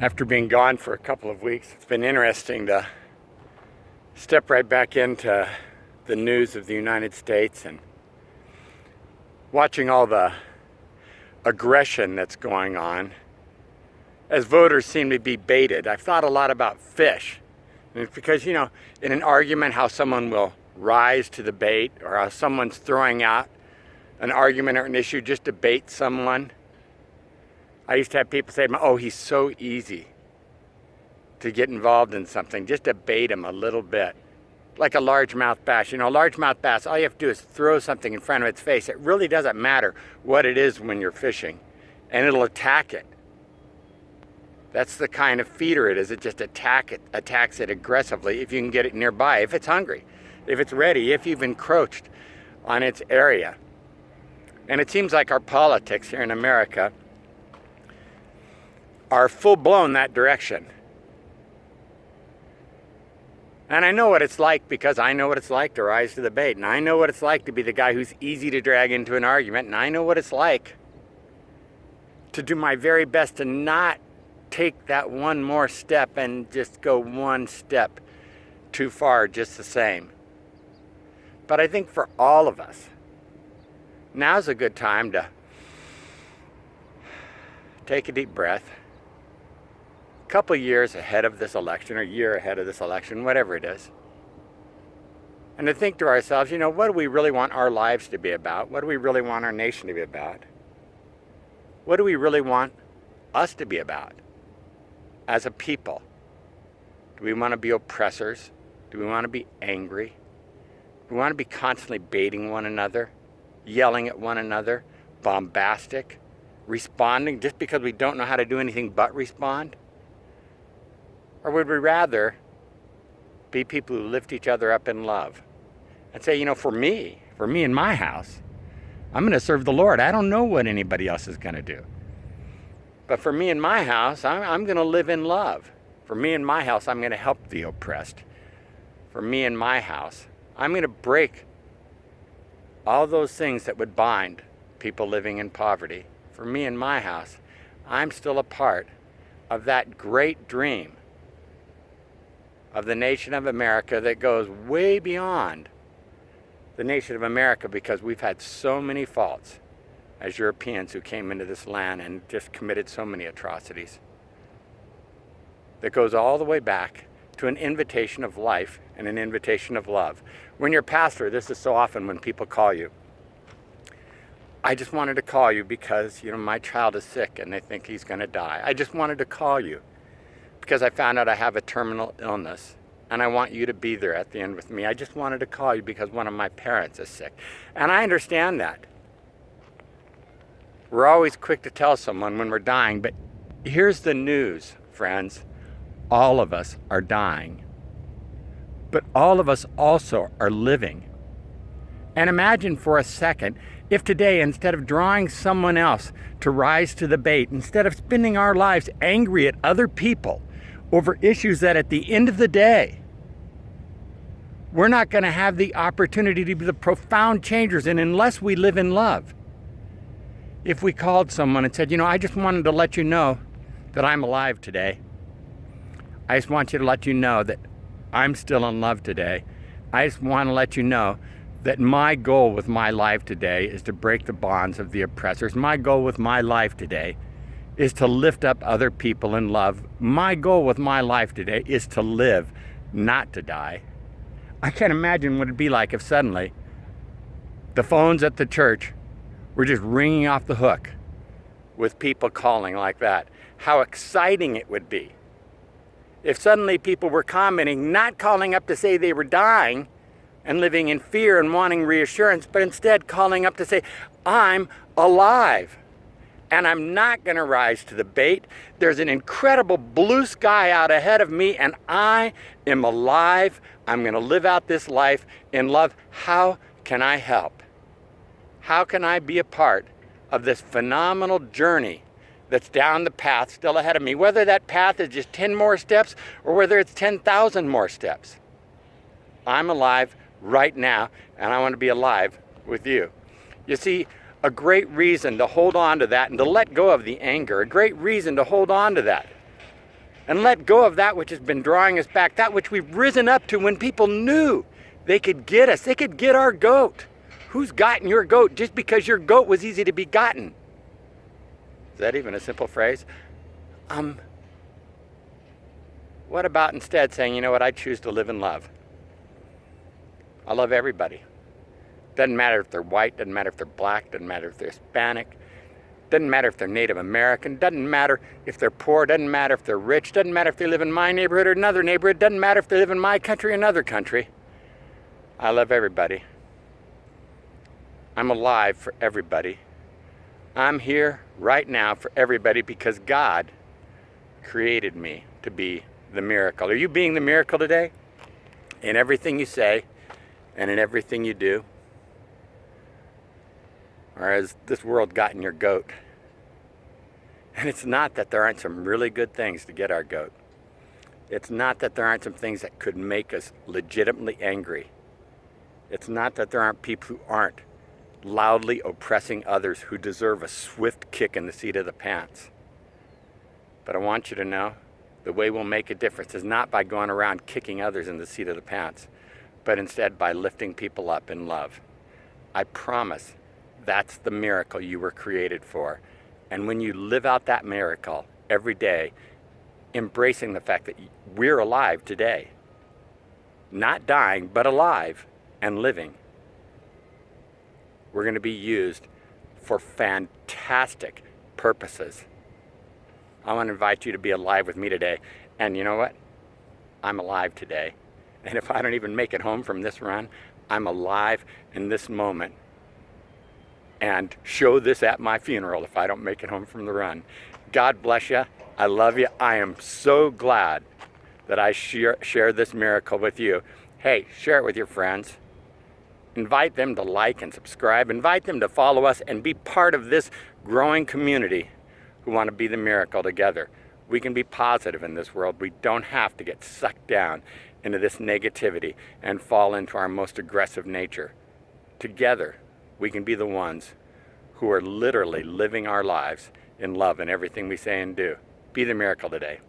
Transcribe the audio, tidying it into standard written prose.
After being gone for a couple of weeks, it's been interesting to step right back into the news of the United States and watching all the aggression that's going on as voters seem to be baited. I've thought a lot about fish. And it's because, in an argument, how someone will rise to the bait, or how someone's throwing out an argument or an issue just to bait someone. I used to have people say, oh, he's so easy to get involved in something, just to bait him a little bit. Like a largemouth bass. A largemouth bass, all you have to do is throw something in front of its face. It really doesn't matter what it is when you're fishing, and it'll attack it. That's the kind of feeder it is. It just attacks it aggressively if you can get it nearby, if it's hungry, if it's ready, if you've encroached on its area. And it seems like our politics here in America are full-blown that direction. And I know what it's like, because I know what it's like to rise to the bait. And I know what it's like to be the guy who's easy to drag into an argument. And I know what it's like to do my very best to not take that one more step and just go one step too far just the same. But I think for all of us, now's a good time to take a deep breath. A couple years ahead of this election, or a year ahead of this election, whatever it is. And to think to ourselves, what do we really want our lives to be about? What do we really want our nation to be about? What do we really want us to be about as a people? Do we want to be oppressors? Do we want to be angry? Do we want to be constantly baiting one another, yelling at one another, bombastic, responding just because we don't know how to do anything but respond? Or would we rather be people who lift each other up in love and say, for me in my house, I'm going to serve the Lord. I don't know what anybody else is going to do. But for me in my house, I'm going to live in love. For me in my house, I'm going to help the oppressed. For me in my house, I'm going to break all those things that would bind people living in poverty. For me in my house, I'm still a part of that great dream of the nation of America that goes way beyond the nation of America, because we've had so many faults as Europeans who came into this land and just committed so many atrocities. That goes all the way back to an invitation of life and an invitation of love. When you're a pastor, this is so often when people call you. I just wanted to call you because, my child is sick and they think he's going to die. I just wanted to call you because I found out I have a terminal illness and I want you to be there at the end with me. I just wanted to call you because one of my parents is sick. And I understand that. We're always quick to tell someone when we're dying, but here's the news, friends. All of us are dying. But all of us also are living. And imagine for a second if today, instead of drawing someone else to rise to the bait, instead of spending our lives angry at other people over issues that at the end of the day, we're not going to have the opportunity to be the profound changers, and unless we live in love. If we called someone and said, I just wanted to let you know that I'm alive today. I just want you to let you know that I'm still in love today. I just want to let you know that my goal with my life today is to break the bonds of the oppressors. My goal with my life today is to lift up other people in love. My goal with my life today is to live, not to die. I can't imagine what it'd be like if suddenly the phones at the church were just ringing off the hook with people calling like that. How exciting it would be if suddenly people were commenting, not calling up to say they were dying and living in fear and wanting reassurance, but instead calling up to say, I'm alive and I'm not going to rise to the bait. There's an incredible blue sky out ahead of me and I am alive. I'm going to live out this life in love. How can I help? How can I be a part of this phenomenal journey that's down the path still ahead of me? Whether that path is just 10 more steps or whether it's 10,000 more steps. I'm alive right now, and I want to be alive with you. You see, a great reason to hold on to that and to let go of the anger, a great reason to hold on to that and let go of that which has been drawing us back, that which we've risen up to when people knew they could get us. They could get our goat. Who's gotten your goat just because your goat was easy to be gotten? Is that even a simple phrase? What about instead saying, you know what, I choose to live in love. I love everybody. Doesn't matter if they're white, doesn't matter if they're black, doesn't matter if they're Hispanic, doesn't matter if they're Native American, doesn't matter if they're poor, doesn't matter if they're rich, doesn't matter if they live in my neighborhood or another neighborhood, doesn't matter if they live in my country or another country. I love everybody. I'm alive for everybody. I'm here right now for everybody because God created me to be the miracle. Are you being the miracle today? In everything you say and in everything you do? Or has this world gotten your goat? And it's not that there aren't some really good things to get our goat. It's not that there aren't some things that could make us legitimately angry. It's not that there aren't people who aren't loudly oppressing others who deserve a swift kick in the seat of the pants. But I want you to know, the way we'll make a difference is not by going around kicking others in the seat of the pants, but instead by lifting people up in love. I promise that's the miracle you were created for. And when you live out that miracle every day, embracing the fact that we're alive today, not dying, but alive and living, we're going to be used for fantastic purposes. I want to invite you to be alive with me today. And you know what? I'm alive today. And if I don't even make it home from this run, I'm alive in this moment. And show this at my funeral if I don't make it home from the run. God bless you. I love you. I am so glad that I share this miracle with you. Hey, share it with your friends. Invite them to like and subscribe. Invite them to follow us and be part of this growing community who want to be the miracle together. We can be positive in this world. We don't have to get sucked down into this negativity and fall into our most aggressive nature. Together, we can be the ones who are literally living our lives in love in everything we say and do. Be the miracle today.